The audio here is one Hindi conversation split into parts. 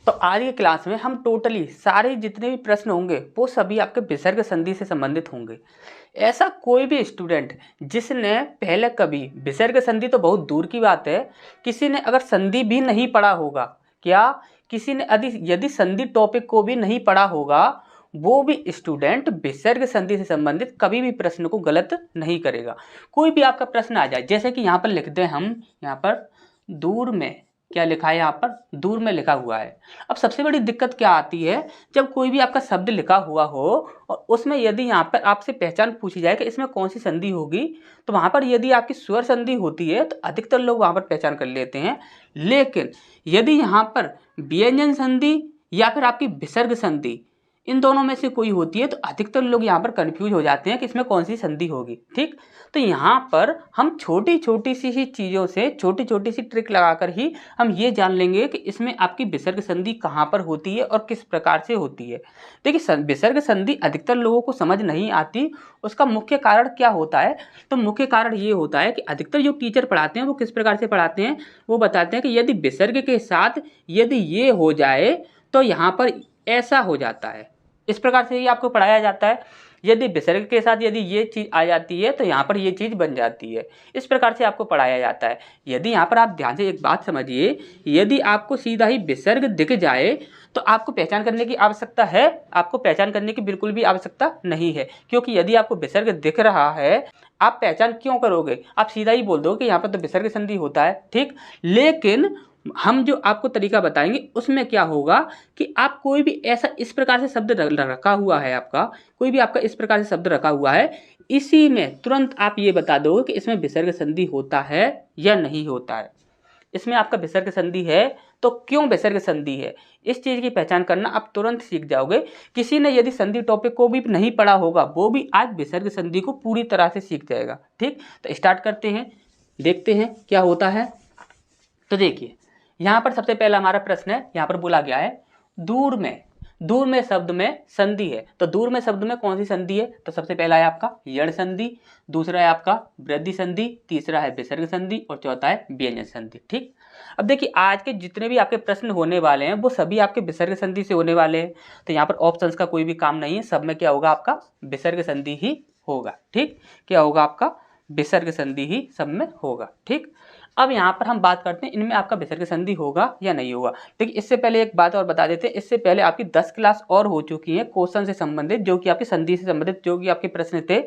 तो आज की क्लास में हम टोटली सारे जितने भी प्रश्न होंगे वो सभी आपके विसर्ग संधि से संबंधित होंगे। ऐसा कोई भी स्टूडेंट जिसने पहले कभी विसर्ग संधि तो बहुत दूर की बात है, किसी ने अगर संधि भी नहीं पढ़ा होगा, क्या किसी ने यदि संधि टॉपिक को भी नहीं पढ़ा होगा, वो भी स्टूडेंट विसर्ग संधि से संबंधित कभी भी प्रश्न को गलत नहीं करेगा। कोई भी आपका प्रश्न आ जाए, जैसे कि यहाँ पर लिख दें हम, यहाँ पर दूर में क्या लिखा है, यहाँ पर दूर में लिखा हुआ है। अब सबसे बड़ी दिक्कत क्या आती है, जब कोई भी आपका शब्द लिखा हुआ हो और उसमें यदि यहाँ पर आपसे पहचान पूछी जाए कि इसमें कौन सी संधि होगी, तो वहाँ पर यदि आपकी स्वर संधि होती है तो अधिकतर लोग वहाँ पर पहचान कर लेते हैं। लेकिन यदि यहाँ पर व्यंजन संधि या फिर आपकी विसर्ग संधि, इन दोनों में से कोई होती है, तो अधिकतर लोग यहाँ पर कंफ्यूज हो जाते हैं कि इसमें कौन सी संधि होगी। ठीक, तो यहाँ पर हम छोटी छोटी सी ही चीज़ों से, छोटी छोटी सी ट्रिक लगाकर ही हम ये जान लेंगे कि इसमें आपकी विसर्ग संधि कहाँ पर होती है और किस प्रकार से होती है। देखिए, विसर्ग संधि अधिकतर लोगों को समझ नहीं आती। उसका मुख्य कारण क्या होता है, तो मुख्य कारण ये होता है कि अधिकतर जो टीचर पढ़ाते हैं वो किस प्रकार से पढ़ाते हैं, वो बताते हैं कि यदि विसर्ग के साथ यदि ये हो जाए तो यहाँ पर ऐसा हो जाता है। इस प्रकार से ही आपको पढ़ाया जाता है। यदि विसर्ग के साथ यदि ये चीज़ आ जाती है तो यहाँ पर ये चीज़ बन जाती है। इस प्रकार से आपको पढ़ाया जाता है। यदि यहाँ पर आप ध्यान से एक बात समझिए, यदि आपको सीधा ही विसर्ग दिख जाए तो आपको पहचान करने की आवश्यकता है, आपको पहचान करने की बिल्कुल भी आवश्यकता नहीं है। क्योंकि यदि आपको विसर्ग दिख रहा है, आप पहचान क्यों करोगे, आप सीधा ही बोल दो कि यहाँ पर तो विसर्ग संधि होता है। ठीक, लेकिन हम जो आपको तरीका बताएंगे उसमें क्या होगा कि आप कोई भी ऐसा इस प्रकार से शब्द रखा हुआ है, आपका कोई भी आपका इस प्रकार से शब्द रखा हुआ है, इसी में तुरंत आप ये बता दोगे कि इसमें विसर्ग संधि होता है या नहीं होता है। इसमें आपका विसर्ग संधि है तो क्यों विसर्ग संधि है, इस चीज़ की पहचान करना आप तुरंत सीख जाओगे। किसी ने यदि संधि टॉपिक को भी नहीं पढ़ा होगा, वो भी आज विसर्ग संधि को पूरी तरह से सीख जाएगा। ठीक, तो स्टार्ट करते हैं, देखते हैं क्या होता है। तो देखिए, यहाँ पर सबसे पहला हमारा प्रश्न है, यहाँ पर बोला गया है दूर में। दूर में शब्द में संधि है, तो दूर में शब्द में कौन सी संधि है, तो सबसे पहला है आपका यण संधि, दूसरा है आपका वृद्धि संधि, तीसरा है विसर्ग संधि और चौथा है व्यंजन संधि। ठीक, अब देखिए, आज के जितने भी आपके प्रश्न होने वाले हैं वो सभी आपके विसर्ग संधि से होने वाले हैं। तो यहाँ पर ऑप्शंस का कोई भी काम नहीं है, सब में क्या होगा, आपका विसर्ग संधि ही होगा। ठीक, क्या होगा, आपका विसर्ग संधि ही सब में होगा। ठीक, अब यहाँ पर हम बात करते हैं इनमें आपका विसर्ग संधि होगा या नहीं होगा। देखिए, इससे पहले एक बात और बता देते हैं, इससे पहले आपकी 10 क्लास और हो चुकी है क्वेश्चन से संबंधित, जो कि आपकी संधि से संबंधित जो कि आपके प्रश्न थे।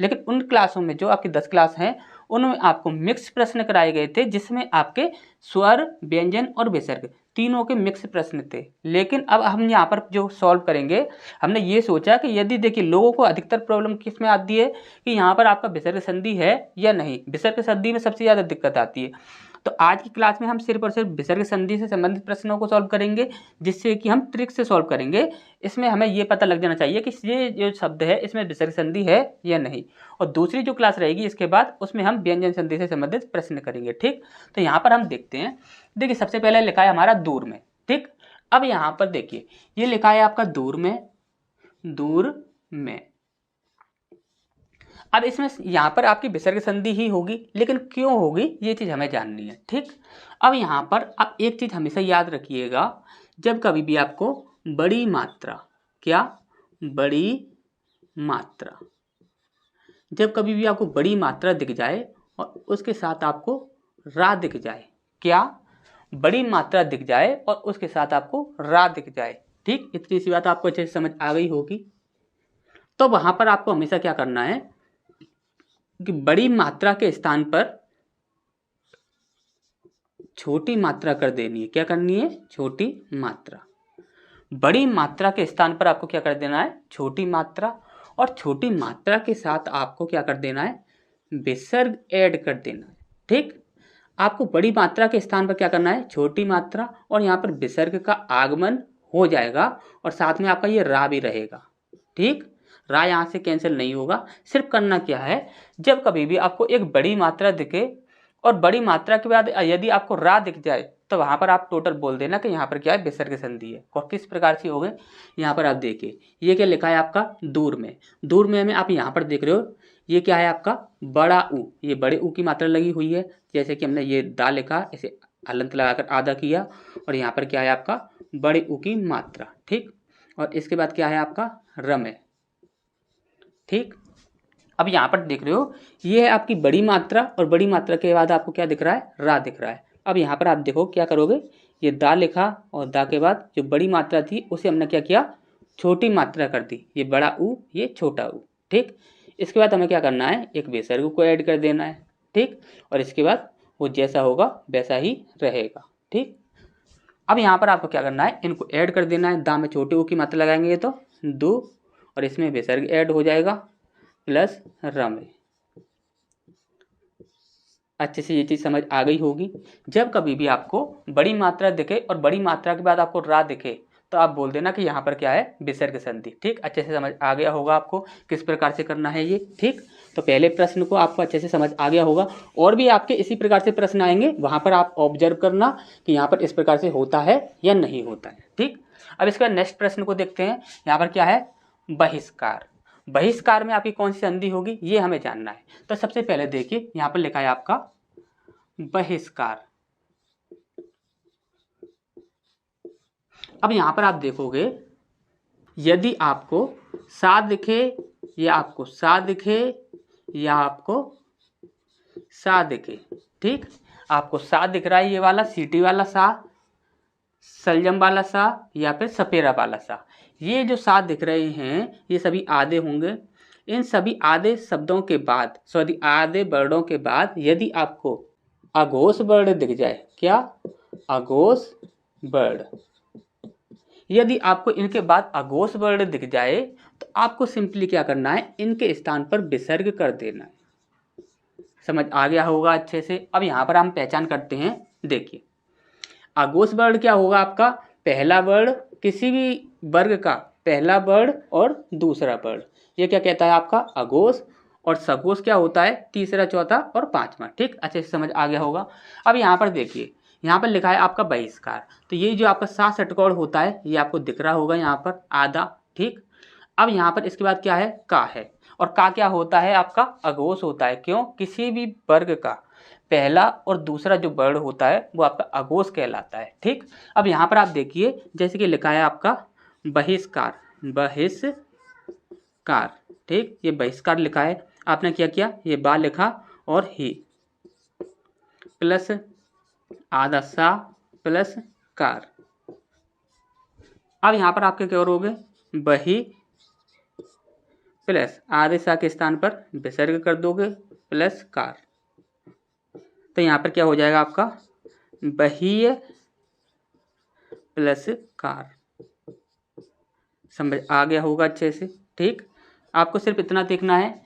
लेकिन उन क्लासों में, जो आपकी 10 क्लास हैं, उनमें आपको मिक्स प्रश्न कराए गए थे, जिसमें आपके स्वर, व्यंजन और विसर्ग तीनों के मिक्स प्रश्न थे। लेकिन अब हम यहाँ पर जो सॉल्व करेंगे, हमने ये सोचा कि यदि देखिए लोगों को अधिकतर प्रॉब्लम किस में आती है कि यहाँ पर आपका विसर्ग संधि है या नहीं, विसर्ग संधि में सबसे ज़्यादा दिक्कत आती है। तो आज की क्लास में हम सिर्फ और सिर्फ विसर्ग संधि से संबंधित प्रश्नों को सॉल्व करेंगे, जिससे कि हम ट्रिक से सॉल्व करेंगे। इसमें हमें ये पता लग जाना चाहिए कि ये जो शब्द है इसमें विसर्ग संधि है या नहीं। और दूसरी जो क्लास रहेगी इसके बाद, उसमें हम व्यंजन संधि से संबंधित प्रश्न करेंगे। ठीक, तो यहाँ पर हम देखते हैं। देखिए, सबसे पहले लिखा है हमारा दूर में। ठीक, अब यहाँ पर देखिए, ये लिखा है आपका दूर में, दूर में। अब इसमें यहाँ पर आपकी विसर्ग संधि ही होगी, लेकिन क्यों होगी ये चीज़ हमें जाननी है। ठीक, अब यहाँ पर आप एक चीज़ हमेशा याद रखिएगा, जब कभी भी आपको बड़ी मात्रा, क्या, बड़ी मात्रा, जब कभी भी आपको बड़ी मात्रा दिख जाए और उसके साथ आपको रा दिख जाए, क्या, बड़ी मात्रा दिख जाए और उसके साथ आपको रा दिख जाए। ठीक, इतनी सी बात आपको अच्छे से समझ आ गई होगी। तो वहाँ पर आपको हमेशा क्या करना है कि बड़ी मात्रा के स्थान पर छोटी मात्रा कर देनी है। क्या करनी है, छोटी मात्रा। बड़ी मात्रा के स्थान पर आपको क्या कर देना है, छोटी मात्रा, और छोटी मात्रा के साथ आपको क्या कर देना है, विसर्ग ऐड कर देना है। ठीक, आपको बड़ी मात्रा के स्थान पर क्या करना है, छोटी मात्रा, और यहाँ पर विसर्ग का आगमन हो जाएगा और साथ में आपका ये रा भी रहेगा। ठीक, रा यहाँ से कैंसिल नहीं होगा। सिर्फ करना क्या है, जब कभी भी आपको एक बड़ी मात्रा दिखे और बड़ी मात्रा के बाद यदि आपको रा दिख जाए, तो वहाँ पर आप टोटल बोल देना कि यहाँ पर क्या है, विसर्ग संधि है। और किस प्रकार से हो गए, यहाँ पर आप देखिए, ये क्या लिखा है आपका दूर में। दूर में आप यहाँ पर देख रहे हो, ये क्या है आपका बड़ा ऊ, ये बड़े ऊ की मात्रा लगी हुई है। जैसे कि हमने ये दा लिखा, इसे हलंत लगाकर आधा किया, और यहाँ पर क्या है आपका बड़े ऊ की मात्रा, ठीक। और इसके बाद क्या है आपका रमे, ठीक। अब यहाँ पर देख रहे हो ये है आपकी बड़ी मात्रा और बड़ी मात्रा के बाद आपको क्या दिख रहा है, रा दिख रहा है। अब यहाँ पर आप देखो क्या करोगे, ये दा लिखा और दा के बाद जो बड़ी मात्रा थी उसे हमने क्या किया, छोटी मात्रा कर दी, ये बड़ा ऊ ये छोटा ऊ, ठीक। इसके बाद हमें क्या करना है, एक विसर्ग को ऐड कर देना है, ठीक। और इसके बाद वो जैसा होगा वैसा ही रहेगा, ठीक। अब यहाँ पर आपको क्या करना है, इनको ऐड कर देना है। दा में छोटे ऊ की मात्रा लगाएंगे तो दो और इसमें विसर्ग ऐड हो जाएगा प्लस रमे। अच्छे से ये चीज़ समझ आ गई होगी। जब कभी भी आपको बड़ी मात्रा दिखे और बड़ी मात्रा के बाद आपको रा दिखे तो आप बोल देना कि यहाँ पर क्या है, विसर्ग संधि, ठीक। अच्छे से समझ आ गया होगा आपको किस प्रकार से करना है ये, ठीक। तो पहले प्रश्न को आपको अच्छे से समझ आ गया होगा। और भी आपके इसी प्रकार से प्रश्न आएंगे, वहाँ पर आप ऑब्जर्व करना कि यहाँ पर इस प्रकार से होता है या नहीं होता है, ठीक। अब इसका नेक्स्ट प्रश्न को देखते हैं। यहाँ पर क्या है, बहिष्कार। बहिष्कार में आपकी कौन सी संधि होगी ये हमें जानना है। तो सबसे पहले देखिए यहाँ पर लिखा है आपका बहिष्कार। अब यहाँ पर आप देखोगे यदि आपको सा दिखे या आपको सा दिखे या आपको सा दिखे, ठीक। आपको सा दिख रहा है ये वाला सीटी वाला सा, सलजम वाला सा या फिर सपेरा वाला सा, ये जो सा दिख रहे हैं ये सभी आधे होंगे। इन सभी आधे शब्दों के बाद सॉरी आधे वर्णों के बाद यदि आपको अघोष वर्ण दिख जाए, क्या अघोष वर्ण, यदि आपको इनके बाद अघोष वर्ण दिख जाए तो आपको सिंपली क्या करना है, इनके स्थान पर विसर्ग कर देना है। समझ आ गया होगा अच्छे से। अब यहाँ पर हम पहचान करते हैं, देखिए अघोष वर्ण क्या होगा, आपका पहला वर्ण किसी भी वर्ग का पहला वर्ण और दूसरा वर्ण, ये क्या कहता है आपका अघोष। और सघोष क्या होता है, तीसरा चौथा और पांचवा, ठीक। अच्छे से समझ आ गया होगा। अब यहाँ पर देखिए यहाँ पर लिखा है आपका बहिष्कार, तो ये जो आपका सा षटकोण होता है ये आपको दिख रहा होगा यहाँ पर आधा, ठीक। अब यहाँ पर इसके बाद क्या है, का है। और का क्या होता है आपका अघोष होता है, क्यों, किसी भी वर्ग का पहला और दूसरा जो वर्ण होता है वो आपका अघोष कहलाता है, ठीक। अब यहाँ पर आप देखिए जैसे कि लिखा है आपका बहिष्कार, बहिष्कार, ठीक। ये बहिष्कार लिखा है, आपने क्या किया, ये बा लिखा और ही प्लस आधा सा प्लस कार। अब यहाँ पर आपके क्या करोगे, बही प्लस आधे सा के स्थान पर विसर्ग कर दोगे प्लस कार। तो यहाँ पर क्या हो जाएगा आपका बहीय प्लस कार। समझ आ गया होगा अच्छे से, ठीक। आपको सिर्फ इतना देखना है,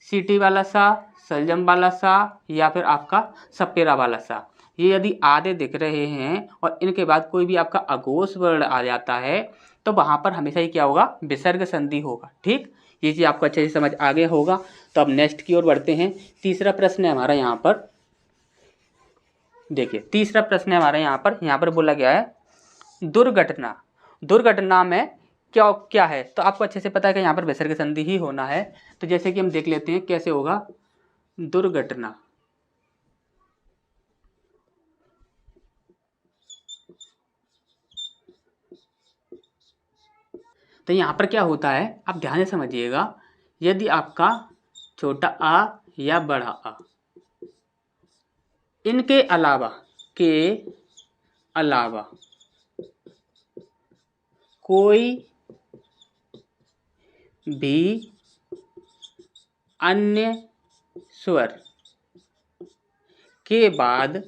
सीटी वाला सा, सलजम वाला सा या फिर आपका सपेरा वाला सा, ये यदि आधे दिख रहे हैं और इनके बाद कोई भी आपका अघोष वर्ण आ जाता है तो वहाँ पर हमेशा ही क्या होगा, विसर्ग संधि होगा, ठीक। ये चीज़ आपको अच्छे से समझ आ गया होगा। तो अब नेक्स्ट की ओर बढ़ते हैं। तीसरा प्रश्न है हमारा यहाँ पर, देखिए तीसरा प्रश्न है हमारा यहाँ पर बोला गया है दुर्घटना। दुर्घटना में क्या क्या है, तो आपको अच्छे से पता है कि यहाँ पर विसर्ग संधि ही होना है। तो जैसे कि हम देख लेते हैं कैसे होगा दुर्घटना। तो यहाँ पर क्या होता है, आप ध्यान से समझिएगा, यदि आपका छोटा आ या बड़ा आ, इनके अलावा कोई भी अन्य स्वर के बाद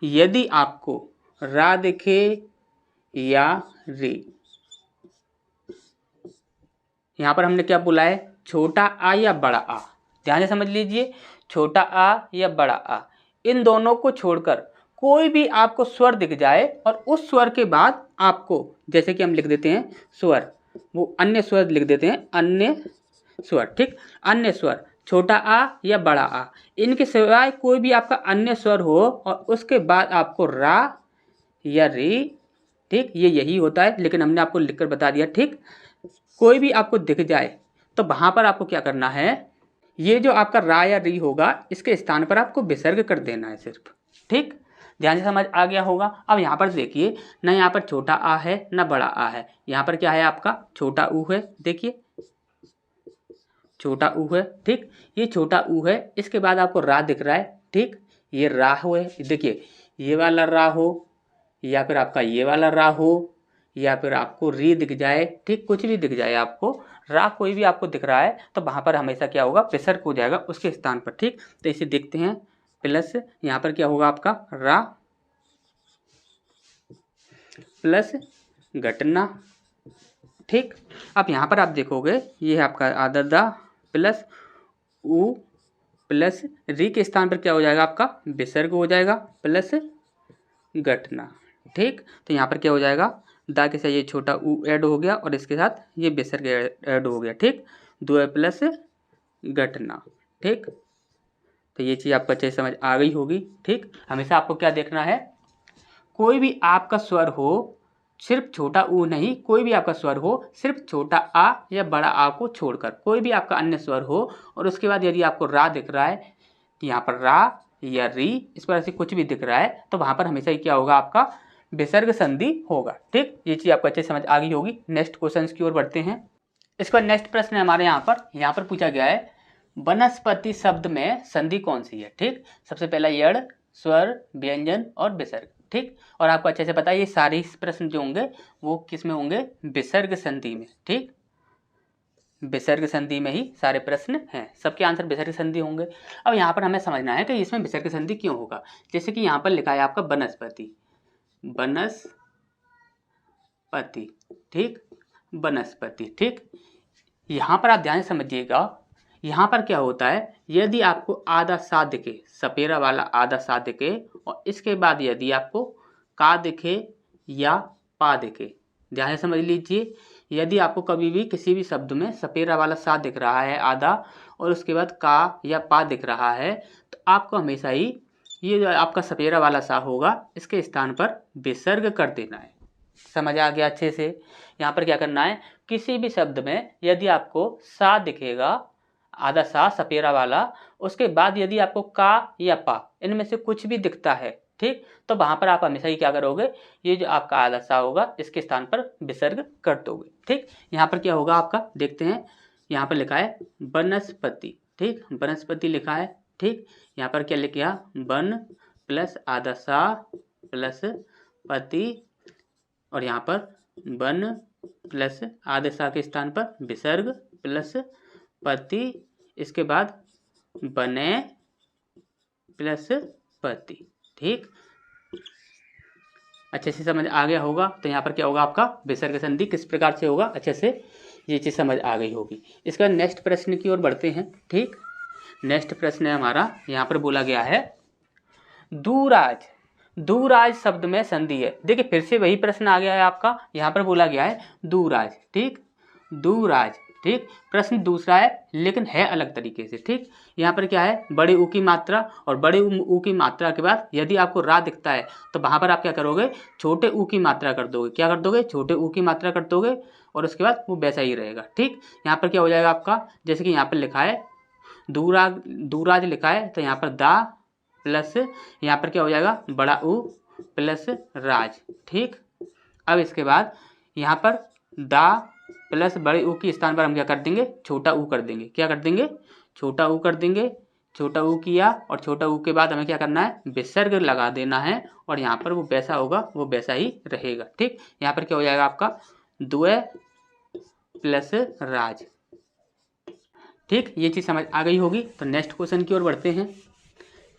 यदि आपको रा दिखे या रे, यहाँ पर हमने क्या बोला है, छोटा आ या बड़ा आ। ध्यान से समझ लीजिए, छोटा आ या बड़ा आ, इन दोनों को छोड़कर कोई भी आपको स्वर दिख जाए और उस स्वर के बाद आपको, जैसे कि हम लिख देते हैं स्वर, वो अन्य स्वर लिख देते हैं, अन्य स्वर, ठीक। अन्य स्वर छोटा आ या बड़ा आ, इनके सिवाय कोई भी आपका अन्य स्वर हो और उसके बाद आपको रा या रे, ठीक, ये यही होता है, लेकिन हमने आपको लिखकर बता दिया, ठीक। कोई भी आपको दिख जाए तो वहाँ पर आपको क्या करना है, ये जो आपका रा या री होगा इसके स्थान पर आपको विसर्ग कर देना है सिर्फ, ठीक। ध्यान से समझ आ गया होगा। अब यहाँ पर देखिए, ना यहाँ पर छोटा आ है ना बड़ा आ है, यहाँ पर क्या है आपका छोटा ऊ है, देखिए छोटा ऊ है, ठीक। ये छोटा ऊ है, इसके बाद आपको रा दिख रहा है, ठीक। ये रा हो है, देखिए ये वाला रा हो या फिर आपका ये वाला रा हो या फिर आपको री दिख जाए, ठीक, कुछ भी दिख जाए आपको, रा कोई भी आपको दिख रहा है तो वहाँ पर हमेशा क्या होगा, विसर्ग हो जाएगा उसके स्थान पर, ठीक। तो इसे देखते हैं, प्लस यहाँ पर क्या होगा आपका रा प्लस घटना, ठीक। अब यहाँ पर आप देखोगे ये है आपका आधा दा प्लस ऊ प्लस री के स्थान पर क्या हो जाएगा आपका विसर्ग हो जाएगा प्लस घटना, ठीक। तो यहाँ पर क्या हो जाएगा, दा के साथ ये छोटा ऊ ऐड हो गया और इसके साथ ये विसर्ग ऐड हो गया, ठीक। दो प्लस घटना, ठीक। तो ये चीज़ आपको अच्छे से समझ आ गई होगी, ठीक। हमेशा आपको क्या देखना है, कोई भी आपका स्वर हो, सिर्फ छोटा ऊ नहीं, कोई भी आपका स्वर हो, सिर्फ छोटा आ या बड़ा आ को छोड़कर कोई भी आपका अन्य स्वर हो और उसके बाद यदि आपको रा दिख रहा है, तो यहाँ पर रा या री इस पर से कुछ भी दिख रहा है तो वहाँ पर हमेशा ही क्या होगा आपका विसर्ग संधि होगा, ठीक। ये चीज़ आपको अच्छे से समझ आ गई होगी। नेक्स्ट क्वेश्चन की ओर बढ़ते हैं। इसका नेक्स्ट प्रश्न है हमारे यहाँ पर पूछा गया है, वनस्पति शब्द में संधि कौन सी है, ठीक। सबसे पहला यड़, स्वर, व्यंजन और विसर्ग, ठीक। और आपको अच्छे से पता है ये सारे प्रश्न जो होंगे वो किस में होंगे, विसर्ग संधि में, ठीक। विसर्ग संधि में ही सारे प्रश्न हैं, सबके आंसर विसर्ग संधि होंगे। अब यहाँ पर हमें समझना है कि इसमें विसर्ग संधि क्यों होगा। जैसे कि यहाँ पर लिखा है आपका वनस्पति, वनस्पति, ठीक, वनस्पति, ठीक। यहाँ पर आप ध्यान से समझिएगा, यहाँ पर क्या होता है, यदि आपको आधा सा दिखे, सपेरा वाला आधा सा दिखे और इसके बाद यदि आपको का दिखे या पा दिखे, ध्यान से समझ लीजिए, यदि आपको कभी भी किसी भी शब्द में सपेरा वाला सा दिख रहा है आधा और उसके बाद का या पा दिख रहा है तो आपको हमेशा ही ये जो आपका सपेरा वाला सा होगा इसके स्थान पर विसर्ग कर देना है। समझ आ गया अच्छे से। यहाँ पर क्या करना है, किसी भी शब्द में यदि आपको सा दिखेगा आधा सा सपेरा वाला, उसके बाद यदि आपको का या पा इनमें से कुछ भी दिखता है, ठीक, तो वहाँ पर आप हमेशा ही क्या करोगे, ये जो आपका आधा सा होगा इसके स्थान पर विसर्ग कर दोगे, ठीक। यहाँ पर क्या होगा आपका देखते हैं, यहाँ पर लिखा है वनस्पति, ठीक, वनस्पति लिखा है, ठीक। यहाँ पर क्या लिखा, वन प्लस आधा सा प्लस पति और यहाँ पर वन प्लस आधे सा के स्थान पर विसर्ग प्लस पति, इसके बाद बने प्लस पति, ठीक। अच्छे से समझ आ गया होगा। तो यहाँ पर क्या होगा आपका विसर्ग संधि किस प्रकार से होगा, अच्छे से ये चीज़ समझ आ गई होगी। इसका नेक्स्ट प्रश्न की ओर बढ़ते हैं, ठीक। नेक्स्ट प्रश्न है हमारा, यहाँ पर बोला गया है दूराज, दूराज शब्द में संधि है। देखिए फिर से वही प्रश्न आ गया है आपका, यहाँ पर बोला गया है दूराज, ठीक, दूराज, ठीक। प्रश्न दूसरा है लेकिन है अलग तरीके से, ठीक। यहाँ पर क्या है, बड़े ऊ की मात्रा और बड़े ऊ की मात्रा के बाद यदि आपको रा दिखता है तो वहाँ पर आप क्या करोगे, छोटे ऊ की मात्रा कर दोगे, क्या कर दोगे, छोटे ऊ की मात्रा कर दोगे और उसके बाद वो वैसा ही रहेगा, ठीक। यहाँ पर क्या हो जाएगा आपका, जैसे कि यहाँ पर लिखा है दूराज, दूराज लिखा है तो यहाँ पर दा प्लस यहाँ पर क्या हो जाएगा बड़ा ऊ प्लस राज, ठीक। अब इसके बाद यहाँ पर दा प्लस बड़े ऊ के स्थान पर हम क्या कर देंगे, छोटा ऊ कर देंगे, क्या कर देंगे, छोटा ऊ कर देंगे, छोटा ऊ किया और छोटा ऊ के बाद हमें क्या करना है, विसर्ग लगा देना है और यहाँ पर वो वैसा होगा वो वैसा ही रहेगा, ठीक। यहाँ पर क्या हो जाएगा आपका द्वय प्लस राज, ठीक। ये चीज़ समझ आ गई होगी। तो नेक्स्ट क्वेश्चन की ओर बढ़ते हैं,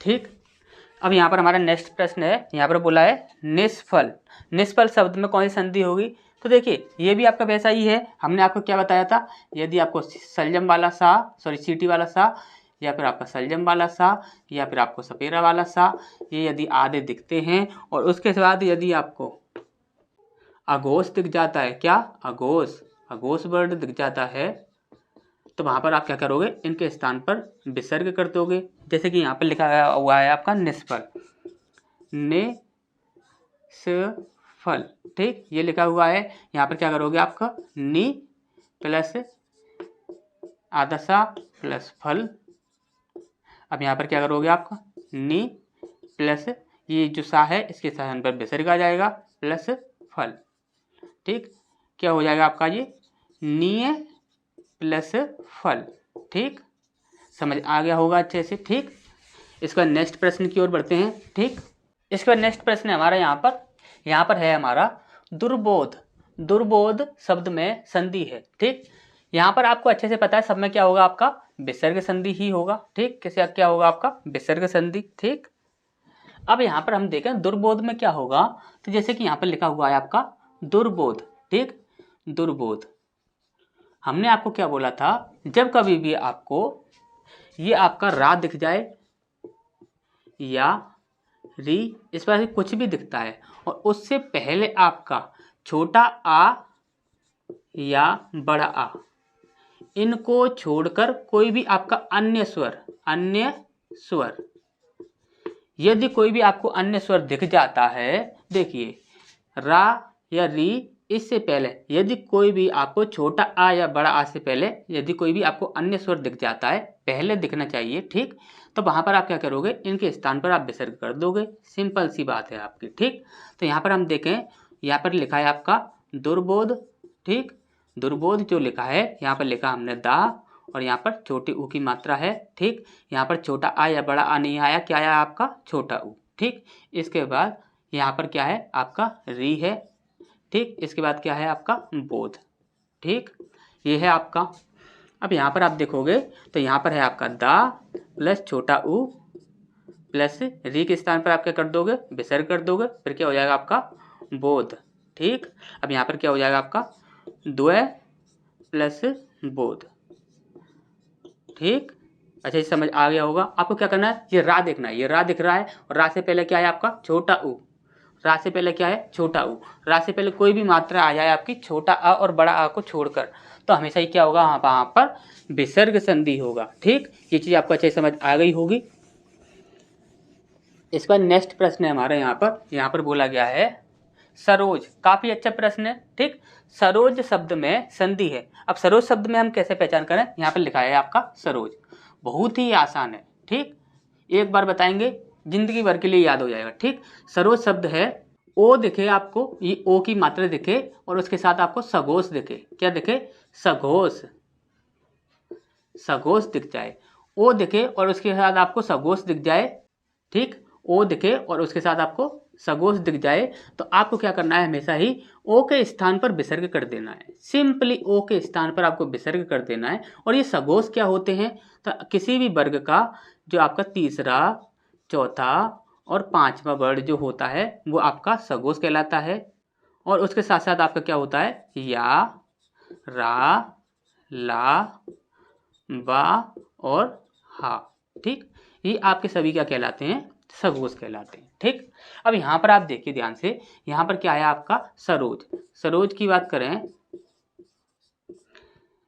ठीक। अब यहाँ पर हमारा नेक्स्ट प्रश्न है, यहाँ पर बोला है निष्फल, निष्फल शब्द में कौन सी संधि होगी। तो देखिए ये भी आपका वैसा ही है, हमने आपको क्या बताया था, यदि आपको सलजम वाला सा, सॉरी सीटी वाला सा या फिर आपका सलजम वाला सा या फिर आपको सपेरा वाला सा, ये यदि आधे दिखते हैं और उसके बाद यदि आपको अघोष दिख जाता है, क्या अघोष, अघोष वर्ड दिख जाता है तो वहाँ पर आप क्या करोगे, इनके स्थान पर विसर्ग कर दोगे। जैसे कि यहाँ पर लिखा हुआ है आपका निष्फल, निष्फल, ठीक, ये लिखा हुआ है। यहाँ पर क्या करोगे आपका नि प्लस आधा सा प्लस फल, अब यहाँ पर क्या करोगे आपका नि प्लस ये जो सा है इसके स्थान पर विसर्ग आ जाएगा प्लस फल। ठीक, क्या हो जाएगा आपका ये नीय प्लस फल। ठीक, समझ आ गया होगा अच्छे से। ठीक, इसके बाद नेक्स्ट प्रश्न की ओर बढ़ते हैं। ठीक, इसके बाद नेक्स्ट प्रश्न है हमारा यहाँ पर है हमारा दुर्बोध। दुर्बोध शब्द में संधि है। ठीक, यहाँ पर आपको अच्छे से पता है सब में क्या होगा, आपका विसर्ग संधि ही होगा। ठीक, कैसे क्या होगा आपका विसर्ग संधि। ठीक, अब यहाँ पर हम देखें दुर्बोध में क्या होगा, तो जैसे कि यहाँ पर लिखा हुआ है आपका दुर्बोध। ठीक, दुर्बोध हमने आपको क्या बोला था, जब कभी भी आपको ये आपका रा दिख जाए या री, इस पर कुछ भी दिखता है और उससे पहले आपका छोटा आ या बड़ा आ, इनको छोड़कर कोई भी आपका अन्य स्वर यदि कोई भी आपको अन्य स्वर दिख जाता है, देखिए रा या री, इससे पहले यदि कोई भी आपको छोटा आ या बड़ा आ से पहले यदि कोई भी आपको अन्य स्वर दिख जाता है, पहले दिखना चाहिए। ठीक, तो वहां पर आप क्या करोगे, इनके स्थान पर आप विसर्ग कर दोगे। सिंपल सी बात है आपकी। ठीक, तो यहाँ पर हम देखें, यहाँ पर लिखा है आपका दुर्बोध। ठीक, दुर्बोध जो लिखा है यहाँ पर लिखा हमने दा और यहाँ पर छोटी ऊ की मात्रा है। ठीक, यहाँ पर छोटा आ या बड़ा आ नहीं आया, क्या आया आपका छोटा ऊ। ठीक, इसके बाद यहाँ पर क्या है आपका री है। ठीक, इसके बाद क्या है आपका बोध। ठीक, ये है आपका। अब यहाँ पर आप देखोगे तो यहाँ पर है आपका दा प्लस छोटा ऊ प्लस री के स्थान पर आप क्या कर दोगे, विसर्ग कर दोगे, फिर क्या हो जाएगा आपका बोध। ठीक, अब यहाँ पर क्या हो जाएगा आपका द्वय प्लस बोध। ठीक, अच्छा ये समझ आ गया होगा। आपको क्या करना है, ये रा देखना है, ये रा दिख रहा है और रा से पहले क्या है आपका छोटा ऊ, रा से पहले क्या है छोटा ऊ, रा से पहले कोई भी मात्रा आ जाए आपकी छोटा आ और बड़ा आ को छोड़कर, तो हमेशा ही क्या होगा वहाँ पर विसर्ग संधि होगा। ठीक, ये चीज़ आपको अच्छे समझ आ गई होगी। इसके बाद नेक्स्ट प्रश्न है हमारा यहाँ पर बोला गया है सरोज। काफी अच्छा प्रश्न है। ठीक, सरोज शब्द में संधि है। अब सरोज शब्द में हम कैसे पहचान करें, यहाँ पर लिखा है आपका सरोज, बहुत ही आसान है। ठीक, एक बार बताएंगे जिंदगी भर के लिए याद हो जाएगा। ठीक, सरोज शब्द है, ओ दिखे आपको, ये ओ की मात्रा दिखे और उसके साथ आपको सघोष दिखे। क्या दिखे, सघोष, सघोष दिख जाए, ओ दिखे और उसके साथ आपको सघोष दिख जाए। ठीक, ओ दिखे और उसके साथ आपको सघोष दिख जाए, तो आपको क्या करना है, हमेशा ही ओ के स्थान पर विसर्ग कर देना है। सिंपली ओ के स्थान पर आपको विसर्ग कर देना है। और ये सघोष क्या होते हैं, तो किसी भी वर्ग का जो आपका तीसरा, चौथा और पांचवा वर्ण जो होता है वो आपका सघोष कहलाता है। और उसके साथ साथ आपका क्या होता है, या, रा, ला, बा और हा। ठीक, ये आपके सभी क्या कहलाते हैं, सघोष कहलाते हैं। ठीक, अब यहाँ पर आप देखिए ध्यान से, यहाँ पर क्या है आपका सरोज। सरोज की बात करें,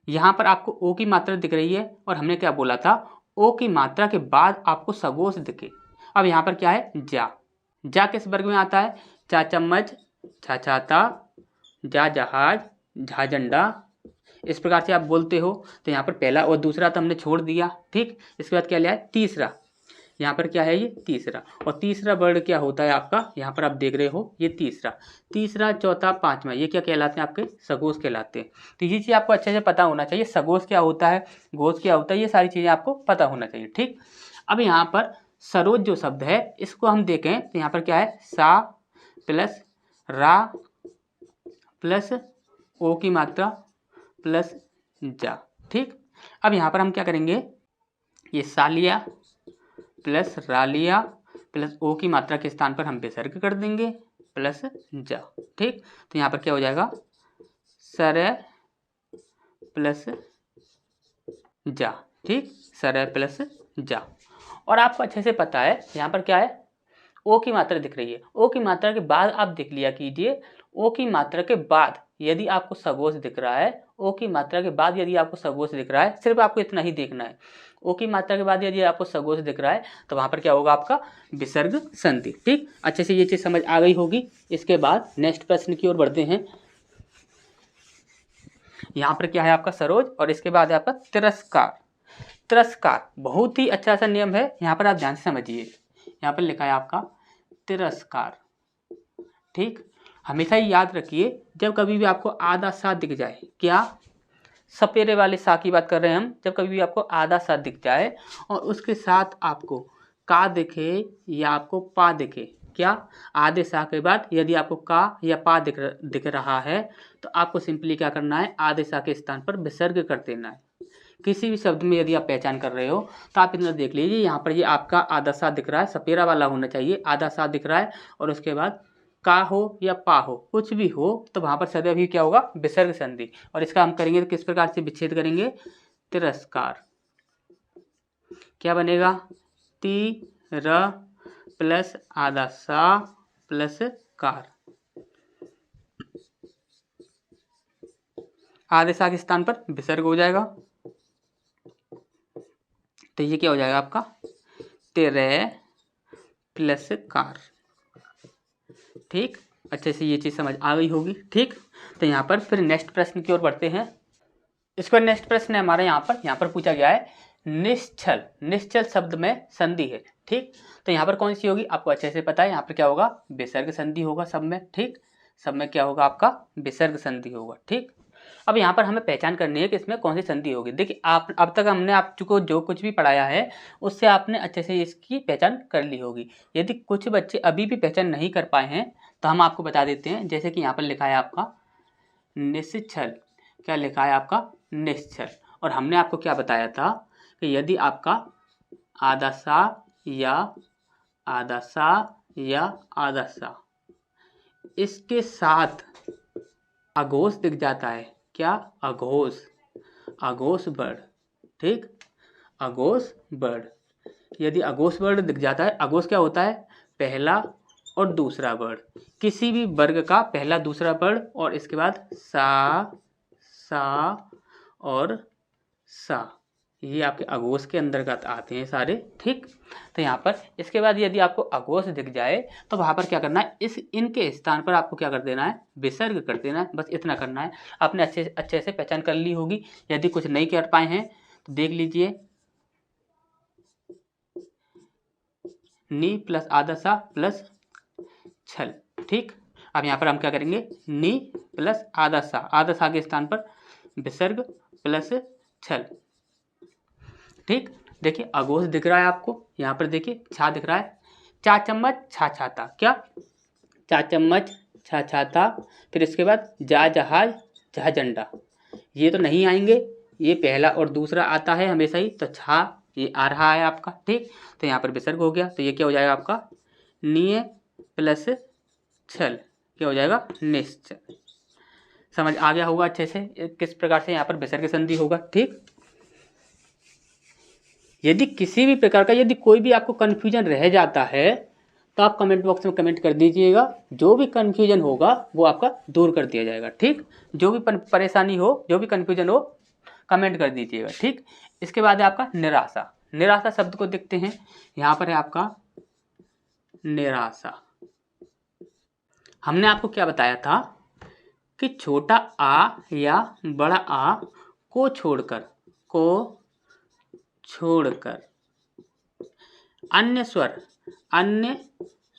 यहाँ पर आपको ओ की मात्रा दिख रही है और हमने क्या बोला था, ओ की मात्रा के बाद आपको सघोष दिखे। अब यहाँ पर क्या है, जा। जा किस वर्ग में आता है, चा चम्मच, छा छाता, जा जहाज, झा झंडा, इस प्रकार से आप बोलते हो। तो यहाँ पर पहला और दूसरा तो हमने छोड़ दिया। ठीक, इसके बाद क्या लिया है, तीसरा। यहाँ पर क्या है, ये तीसरा, और तीसरा वर्ण क्या होता है आपका, यहाँ पर आप देख रहे हो ये तीसरा, तीसरा, चौथा, पांचवा, ये क्या कहलाते हैं आपके सघोष कहलाते हैं। तो ये चीज़ आपको अच्छे से पता होना चाहिए, सघोष क्या होता है, घोष क्या होता है, ये सारी चीज़ें आपको पता होना चाहिए। ठीक, अब यहाँ पर सरोज जो शब्द है इसको हम देखें तो यहाँ पर क्या है, सा प्लस रा प्लस ओ की मात्रा प्लस जा। ठीक, अब यहाँ पर हम क्या करेंगे, ये सा लिया प्लस रा लिया प्लस ओ की मात्रा के स्थान पर हम विसर्ग कर देंगे प्लस जा। ठीक, तो यहाँ पर क्या हो जाएगा, सर प्लस जा। ठीक, सर प्लस जा। और आपको अच्छे से पता है यहाँ पर क्या है, ओ की मात्रा दिख रही है, ओ की मात्रा के बाद आप देख लिया कीजिए, ओ की मात्रा के बाद यदि आपको सघोष दिख रहा है, ओ की मात्रा के बाद यदि आपको सघोष दिख रहा है, सिर्फ आपको इतना ही देखना है, ओ की मात्रा के बाद यदि आपको सघोष दिख रहा है तो वहां पर क्या होगा, आपका विसर्ग संधि। ठीक, अच्छे से ये चीज समझ आ गई होगी। इसके बाद नेक्स्ट प्रश्न की ओर बढ़ते हैं। यहाँ पर क्या है आपका सरोज और इसके बाद है आपका तिरस्कार। तिरस्कार बहुत ही अच्छा सा नियम है, यहाँ पर आप ध्यान से समझिए। यहाँ पर लिखा है आपका तिरस्कार। ठीक, हमेशा ही याद रखिए जब कभी भी आपको आधा सा दिख जाए, क्या सपेरे वाले सा की बात कर रहे हैं हम, जब कभी भी आपको आधा सा दिख जाए और उसके साथ आपको का दिखे या आपको पा दिखे, क्या आधे सा के बाद यदि आपको का या पा दिख रहा है तो आपको सिंपली क्या करना है, आधे सा के स्थान पर विसर्ग कर देना है। किसी भी शब्द में यदि आप पहचान कर रहे हो तो आप इतना देख लीजिए, यहाँ पर ये आपका आधा सा दिख रहा है, सपेरा वाला होना चाहिए, आधा सा दिख रहा है और उसके बाद का हो या पा हो, कुछ भी हो तो वहाँ पर सदैव ही क्या होगा, विसर्ग संधि। और इसका हम करेंगे तो किस प्रकार से विच्छेद करेंगे, तिरस्कार। क्या बनेगा, ती र प्लस आधा सा प्लस कार। आधे सा के स्थान पर विसर्ग हो जाएगा तो ये क्या हो जाएगा आपका, तेरे प्लस कार। ठीक, अच्छे से ये चीज़ समझ आ गई होगी। ठीक, तो यहाँ पर फिर नेक्स्ट प्रश्न की ओर बढ़ते हैं। इसको नेक्स्ट प्रश्न है हमारा यहाँ पर पूछा गया है, निश्चल। निश्चल शब्द में संधि है। ठीक, तो यहाँ पर कौन सी होगी, आपको अच्छे से पता है, यहाँ पर क्या होगा, विसर्ग संधि होगा सब में। ठीक, सब में क्या होगा आपका, विसर्ग संधि होगा। ठीक, अब यहाँ पर हमें पहचान करनी है कि इसमें कौन सी संधि होगी। देखिए, आप अब तक हमने आपको जो कुछ भी पढ़ाया है उससे आपने अच्छे से इसकी पहचान कर ली होगी। यदि कुछ बच्चे अभी भी पहचान नहीं कर पाए हैं तो हम आपको बता देते हैं। जैसे कि यहाँ पर लिखा है आपका निश्चल, क्या लिखा है आपका, निश्चल। और हमने आपको क्या बताया था कि यदि आपका आधा सा या आधा सा या आधा सा इसके साथ अघोष दिख जाता है, क्या, अघोष, अघोष वर्ण। ठीक, अघोष वर्ण, यदि अघोष वर्ण दिख जाता है, अघोष क्या होता है, पहला और दूसरा वर्ण, किसी भी वर्ग का पहला दूसरा वर्ण और इसके बाद सा और सा, ये आपके अघोष के अंतर्गत आते हैं सारे। ठीक, तो यहाँ पर इसके बाद यदि आपको अघोष दिख जाए तो वहाँ पर क्या करना है, इनके स्थान पर आपको क्या कर देना है, विसर्ग कर देना है। बस इतना करना है, आपने अच्छे से पहचान कर ली होगी। यदि कुछ नहीं कर पाए हैं तो देख लीजिए, नी प्लस आधा सा प्लस छल। ठीक, अब यहाँ पर हम क्या करेंगे, नी प्लस आधा सा के स्थान पर विसर्ग प्लस छल। ठीक, देखिए अघोष दिख रहा है आपको, यहाँ पर देखिए छा दिख रहा है, चा चम्मच छा छाता, क्या, चा चम्मच छा छाता। फिर इसके बाद जा जहाज जा झंडा, ये तो नहीं आएंगे, ये पहला और दूसरा आता है हमेशा ही, तो छा ये आ रहा है आपका। ठीक, तो यहाँ पर विसर्ग हो गया, तो ये क्या हो जाएगा आपका, निय प्लस छल, क्या हो जाएगा, निश्चल। समझ आ गया होगा अच्छे से किस प्रकार से यहाँ पर विसर्ग संधि होगा। ठीक, यदि किसी भी प्रकार का यदि कोई भी आपको कन्फ्यूजन रह जाता है तो आप कमेंट बॉक्स में कमेंट कर दीजिएगा, जो भी कन्फ्यूजन होगा वो आपका दूर कर दिया जाएगा। ठीक, जो भी परेशानी हो, जो भी कन्फ्यूजन हो, कमेंट कर दीजिएगा। ठीक, इसके बाद है आपका निराशा। निराशा शब्द को देखते हैं, यहाँ पर है आपका निराशा। हमने आपको क्या बताया था कि छोटा आ या बड़ा आ को छोड़कर अन्य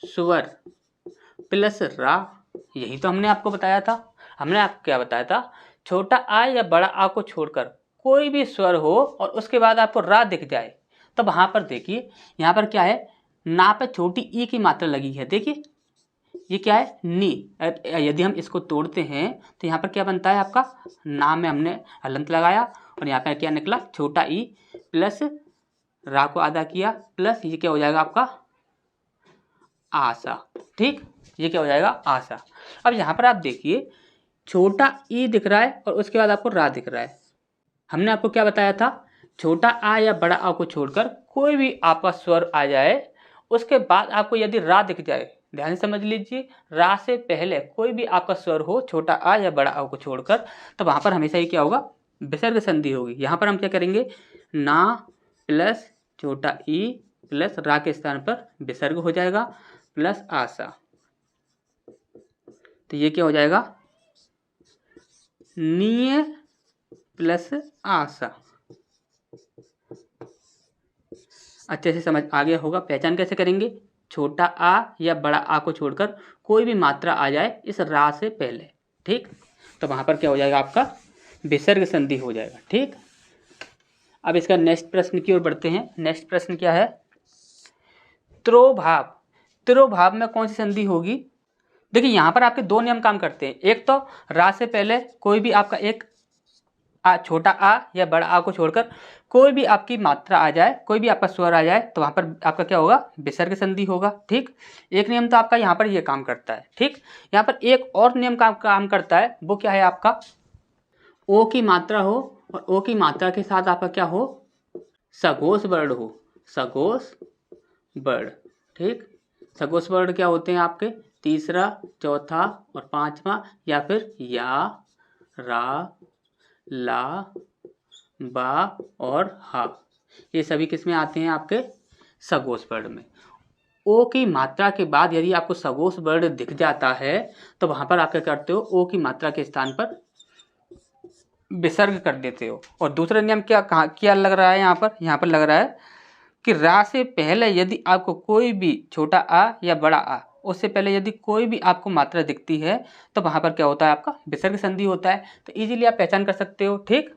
स्वर प्लस रा, यही तो हमने आपको बताया था। हमने आपको क्या बताया था, छोटा आ या बड़ा आ को छोड़कर कोई भी स्वर हो और उसके बाद आपको रा दिख जाए तो वहां पर देखिए, यहाँ पर क्या है, ना पे छोटी ई की मात्रा लगी है। देखिए ये क्या है, नी। यदि हम इसको तोड़ते हैं तो यहाँ पर क्या बनता है आपका, ना में हमने हलंत लगाया और यहाँ पर क्या निकला, छोटा ई प्लस रा को आधा किया प्लस ये क्या हो जाएगा आपका, आशा। ठीक, ये क्या हो जाएगा, आशा। अब यहाँ पर आप देखिए, छोटा ई दिख रहा है और उसके बाद आपको रा दिख रहा है। हमने आपको क्या बताया था, छोटा आ या बड़ा आ को छोड़कर कोई भी आपका स्वर आ जाए, उसके बाद आपको यदि रा दिख जाए, ध्यान से समझ लीजिए, रा से पहले कोई भी आपका स्वर हो छोटा आ या बड़ा आ को छोड़कर, तो वहाँ पर हमेशा ही क्या होगा, विसर्ग संधि होगी। यहाँ पर हम क्या करेंगे, ना प्लस छोटा ई प्लस रा के स्थान पर विसर्ग हो जाएगा प्लस आशा, तो ये क्या हो जाएगा, निय प्लस आशा। अच्छे से समझ आ गया होगा। पहचान कैसे करेंगे, छोटा आ या बड़ा आ को छोड़कर कोई भी मात्रा आ जाए इस रा से पहले, ठीक, तो वहाँ पर क्या हो जाएगा, आपका विसर्ग संधि हो जाएगा। ठीक, अब इसका नेक्स्ट प्रश्न की ओर बढ़ते हैं। नेक्स्ट प्रश्न क्या है, त्रोभाव। त्रोभाव में कौन सी संधि होगी? देखिए यहाँ पर आपके दो नियम काम करते हैं। एक तो रा से पहले कोई भी आपका एक छोटा आ या बड़ा आ को छोड़कर कोई भी आपकी मात्रा आ जाए, कोई भी आपका स्वर आ जाए, तो वहाँ पर आपका क्या होगा, विसर्ग संधि होगा। ठीक, एक नियम तो आपका यहाँ पर ये काम करता है। ठीक, यहाँ पर एक और नियम काम करता है, वो क्या है आपका, ओ की मात्रा हो और ओ की मात्रा के साथ आपका क्या हो, सघोष वर्ण हो, सघोष वर्ण। ठीक, सघोष वर्ण क्या होते हैं आपके, तीसरा, चौथा और पांचवा, या फिर या, रा, ला, बा और हा, ये सभी किसमें आते हैं, आपके सघोष वर्ण में। ओ की मात्रा के बाद यदि आपको सघोष वर्ण दिख जाता है तो वहां पर आप क्या करते हो, ओ की मात्रा के स्थान पर विसर्ग कर देते हो। और दूसरा नियम क्या लग रहा है यहाँ पर लग रहा है कि रा से पहले यदि आपको कोई भी छोटा आ या बड़ा आ, उससे पहले यदि कोई भी आपको मात्रा दिखती है तो वहां पर क्या होता है, आपका विसर्ग संधि होता है। तो इजीली आप पहचान कर सकते हो। ठीक,